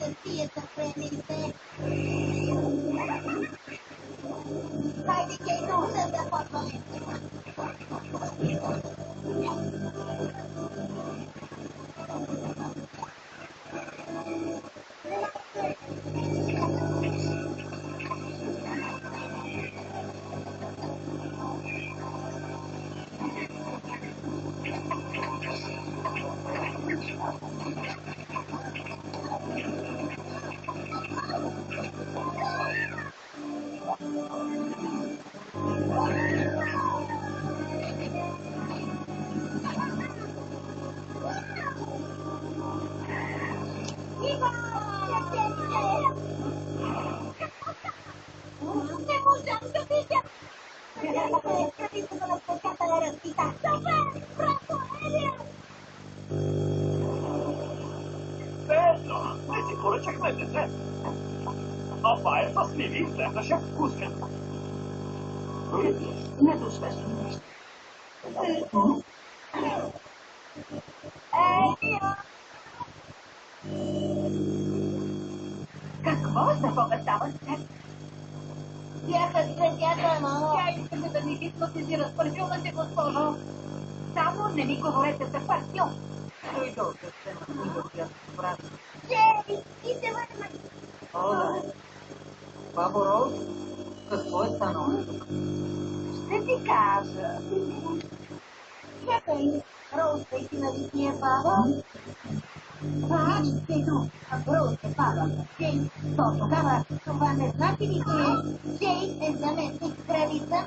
să fie stăpânite. Haide, cei nu să dă portomente. Appaessa sinistra, c'è scusa. Не душваш нещо. Какво такова става с теб? Бяха градята, но... Тя искаше да ни хипнотизира с парфюма си, госпожо. Само не ми говорете за парфюм. Той долу се на брат. Джей, и се върна. О, да. Бабо Роуз, какво е станало тук? Ще ти кажа. Чакай, Роуз, ти на личния баба? Ето, ако Роуз е баба, Джей, то тогава това не значи ли, че Джей е заместник кралица?